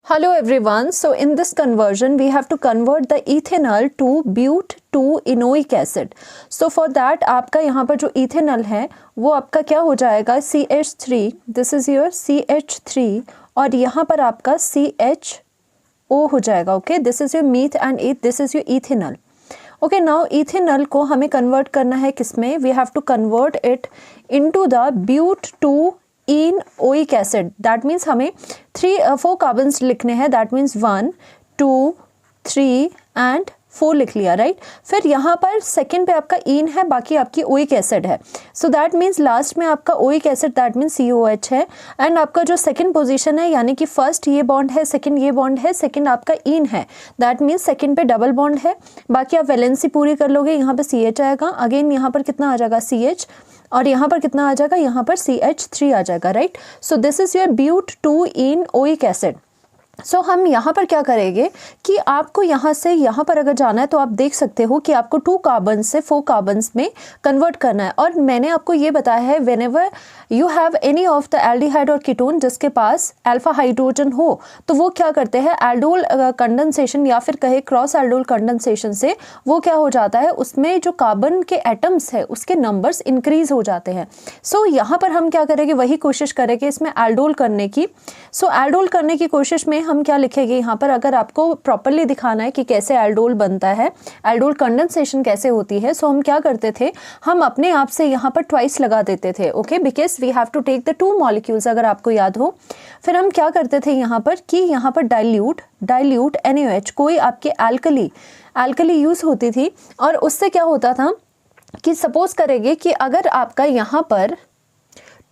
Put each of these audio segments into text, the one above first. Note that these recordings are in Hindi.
Hello everyone. So in this conversion we have to convert the ethanol to but2-enoic acid. So for that आपका यहाँ पर जो ethanol है वो आपका क्या हो जाएगा CH3, this is your CH3 और यहाँ पर आपका CHO हो जाएगा. Okay, this is your meth and eth, this is your ethanol. Okay, now ethanol को हमें कन्वर्ट करना है किसमें? We have to convert it into the but2-enoic acid. That means हमें 4 कार्बन्स लिखने हैं. दैट मीन्स 1 2 3 एंड 4 लिख लिया, राइट. फिर यहाँ पर सेकंड पे आपका इन है, बाकी आपकी ओइक एसिड है. सो दैट मीन्स लास्ट में आपका oic acid, that means COH है. एंड आपका जो सेकंड पोजीशन है, यानी कि फर्स्ट ये बॉन्ड है, सेकंड ये बॉन्ड है, सेकंड आपका इन है. दैट मीन्स सेकंड पे डबल बॉन्ड है. बाकी आप वैलेंसी पूरी कर लोगे. यहाँ पे CH आएगा, अगेन यहाँ पर कितना आ जाएगा CH, और यहाँ पर कितना आ जाएगा, यहाँ पर CH3 आ जाएगा, right. So this is your but2-enoic acid. सो हम यहाँ पर क्या करेंगे कि आपको यहाँ से यहाँ पर अगर जाना है तो आप देख सकते हो कि आपको 2 कार्बन से 4 कार्बन्स में कन्वर्ट करना है. और मैंने आपको ये बताया है whenever you have any of the aldehyde और कीटोन जिसके पास अल्फा हाइड्रोजन हो, तो वो क्या करते हैं, एल्डोल कंडेंसेशन या फिर कहे क्रॉस एल्डोल कंडेंसेशन से वो क्या हो जाता है, उसमें जो कार्बन के एटम्स है उसके नंबर्स इंक्रीज हो जाते हैं. सो यहाँ पर हम क्या करेंगे, वही कोशिश करेंगे इसमें एल्डोल करने की. सो एल्डोल करने की कोशिश में हम क्या लिखेंगे यहाँ पर, अगर आपको प्रॉपरली दिखाना है कि कैसे एल्डोल बनता है, एल्डोल कंडेंसेशन कैसे होती है, सो हम क्या करते थे, हम अपने आप से यहाँ पर ट्वाइस लगा देते थे. Okay, because we have to take the 2 molecules, अगर आपको याद हो. फिर हम क्या करते थे यहाँ पर कि यहाँ पर डाइल्यूट NaOH, कोई आपके एल्कली यूज होती थी. और उससे क्या होता था कि सपोज करेंगे कि अगर आपका यहाँ पर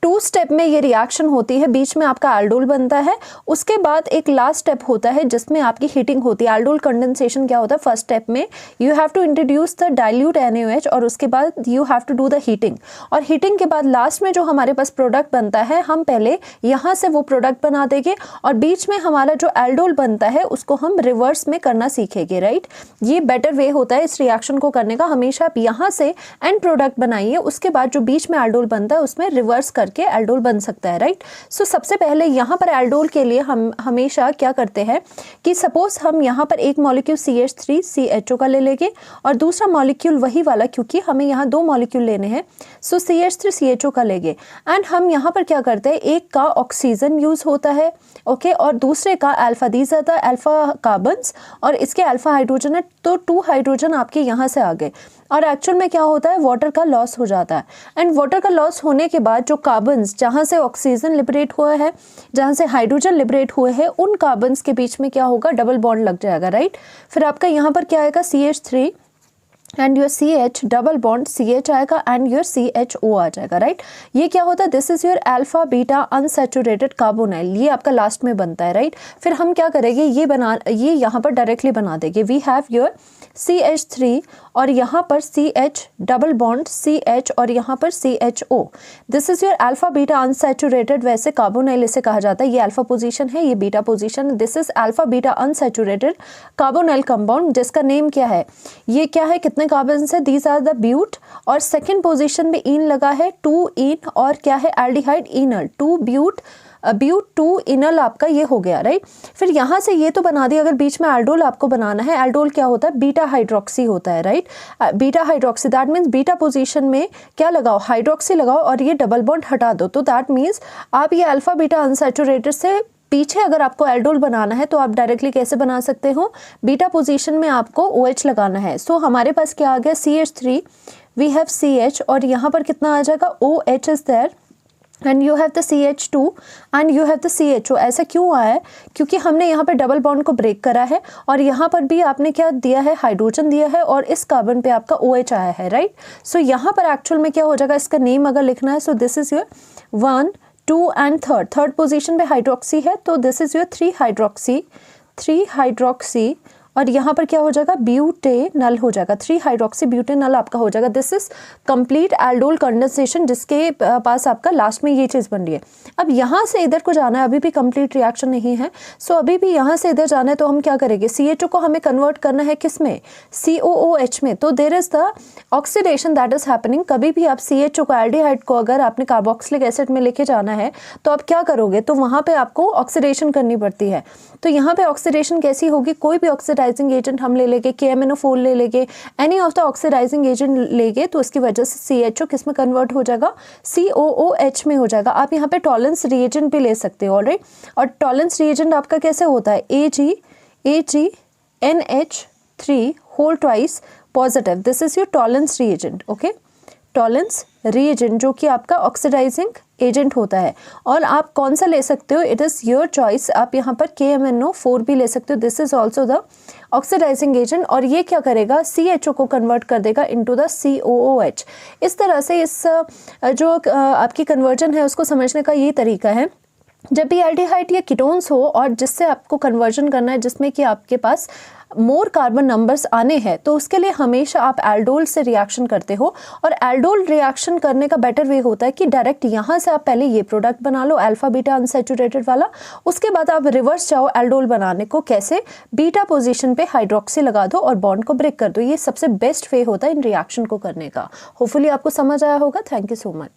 2 स्टेप में ये रिएक्शन होती है, बीच में आपका एल्डोल बनता है, उसके बाद एक लास्ट स्टेप होता है जिसमें आपकी हीटिंग होती है. एल्डोल कंडेंसेशन क्या होता है, फर्स्ट स्टेप में you have to introduce the dilute NaOH और उसके बाद you have to do the heating. और हीटिंग के बाद लास्ट में जो हमारे पास प्रोडक्ट बनता है, हम पहले यहाँ से वो प्रोडक्ट बना देंगे और बीच में हमारा जो एल्डोल बनता है उसको हम रिवर्स में करना सीखेंगे, राइट. ये बेटर वे होता है इस रिएक्शन को करने का. हमेशा आप यहाँ से एंड प्रोडक्ट बनाइए, उसके बाद जो बीच में एल्डोल बनता है उसमें रिवर्स करके एल्डोल बन सकता है, राइट. सो सबसे पहले यहाँ पर एल्डोल के लिए हम हमेशा क्या करते हैं कि सपोज हम यहाँ पर एक मॉलिक्यूल CH3 CHO का ले लेंगे और दूसरा मॉलिक्यूल वही वाला, क्योंकि हमें यहाँ 2 मॉलिक्यूल लेने हैं, सो CH3 CHO का लेंगे. एंड हम यहाँ पर क्या करते हैं, एक का ऑक्सीजन यूज होता है, ओके, और दूसरे का अल्फा, दी जाता है अल्फा कार्बन्स और इसके अल्फा हाइड्रोजन है, तो 2 हाइड्रोजन आपके यहाँ से आ गए. और एक्चुअल में क्या होता है, वाटर का लॉस हो जाता है. एंड वाटर का लॉस होने के बाद जो कार्बन्स, जहाँ से ऑक्सीजन लिबरेट हुआ है, जहाँ से हाइड्रोजन लिबरेट हुए हैं, उन कार्बन्स के बीच में क्या होगा, डबल बॉन्ड लग जाएगा, राइट. फिर आपका यहाँ पर क्या आएगा, CH3 and your CH double bond CH आएगा एंड योर CHO आ जाएगा, राइट. ये क्या होता है, this is your alpha beta unsaturated carbonyl, ये आपका लास्ट में बनता है, राइट. फिर हम क्या करेंगे, ये यहाँ पर डायरेक्टली बना देंगे. वी हैव योर CH3 और यहाँ पर CH डबल बॉन्ड CH और यहाँ पर CHO. This is your alpha beta unsaturated, वैसे कार्बोनाइल इसे कहा जाता है. ये अल्फा पोजीशन है, ये beta position. This is alpha beta unsaturated carbonyl compound, जिसका नेम क्या है, ये क्या है, कितने कार्बन है, दीज आर द ब्यूट. और सेकेंड पोजीशन में इन लगा है, 2 इन और क्या है, एल्डिहाइड इनल, 2 but2-enol आपका ये हो गया, राइट. फिर यहाँ से ये तो बना दिया. अगर बीच में एल्डोल आपको बनाना है, एल्डोल क्या होता है, बीटा हाइड्रोक्सी होता है, right. Beta hydroxy, that means beta position में क्या लगाओ, हाइड्रोक्सी लगाओ और ये डबल बॉन्ड हटा दो. तो दैट मीन्स आप ये अल्फा बीटा अनसैचुरेटेड से पीछे अगर आपको एल्डोल बनाना है तो आप डायरेक्टली कैसे बना सकते हो, बीटा पोजीशन में आपको OH लगाना है. सो हमारे पास क्या आ गया, CH3, वी हैव CH और यहाँ पर कितना आ जाएगा, OH is there and you have the CH2 and you have the CHO. ऐसा क्यों आया है, क्योंकि हमने यहाँ पर डबल बॉन्ड को ब्रेक करा है और यहाँ पर भी आपने क्या दिया है, हाइड्रोजन दिया है और इस कार्बन पे आपका OH आया है, राइट. सो यहाँ पर एक्चुअल में क्या हो जाएगा, इसका नेम अगर लिखना है, so this is your 1 2 and third position पे हाइड्रोक्सी है, तो दिस इज योर 3 हाइड्रोक्सी और यहाँ पर क्या हो जाएगा, ब्यूटेनल हो जाएगा, 3 हाइड्रोक्सी ब्यूटेनल आपका हो जाएगा। This is complete aldol condensation, जिसके पास आपका लास्ट में ये चीज़ बन रही है। अब यहाँ से इधर को जाना है, अभी भी कंप्लीट रिएक्शन नहीं है, सो अभी भी यहाँ से इधर जाना है, तो हम क्या करेंगे, CH2 को हमें कन्वर्ट करना है किस में, COOH में। तो there is the oxidation that is happening. कभी भी आप CH2 को, एल्डिहाइड को अगर आपने कार्बोक्सिलिक एसिड में लेके जाना है तो आप क्या करोगे, तो वहाँ पे आपको ऑक्सीडेशन करनी पड़ती है। तो यहाँ पे ऑक्सीडेशन कैसी होगी, कोई भी ऑक्सीडाइजिंग एजेंट हम ले लेंगे, KMNO4 ले लेंगे, any of the oxidising agent लेंगे, तो उसकी वजह से CHO किस में कन्वर्ट हो जाएगा, COOH में हो जाएगा। आप यहाँ पे टॉलेंस रिएजेंट भी ले सकते हो, ऑलराइट। और टॉलेंस रिएजेंट आपका कैसे होता है, AgNH3 whole twice positive, this is your Tollens reagent, okay. Tollens reagent जो कि आपका ऑक्सीडाइजिंग एजेंट होता है। और आप कौन सा ले सकते हो, इट इज़ योर चॉइस। आप यहाँ पर KMNO4 भी ले सकते हो, this is also the oxidising agent. और ये क्या करेगा, CHO को कन्वर्ट कर देगा इनटू द COOH। इस तरह से इस जो आपकी कन्वर्जन है उसको समझने का ये तरीका है। जब भी एल्डिहाइड या कीटोन्स हो और जिससे आपको कन्वर्जन करना है जिसमें कि आपके पास मोर कार्बन नंबर्स आने हैं, तो उसके लिए हमेशा आप एल्डोल से रिएक्शन करते हो। और एल्डोल रिएक्शन करने का बेटर वे होता है कि डायरेक्ट यहाँ से आप पहले ये प्रोडक्ट बना लो, अल्फा बीटा अनसैचुरेटेड वाला, उसके बाद आप रिवर्स जाओ एल्डोल बनाने को। कैसे, बीटा पोजीशन पे हाइड्रोक्सी लगा दो और बॉन्ड को ब्रेक कर दो। ये सबसे बेस्ट वे होता है इन रिएक्शन को करने का। होपफुली आपको समझ आया होगा। Thank you so much.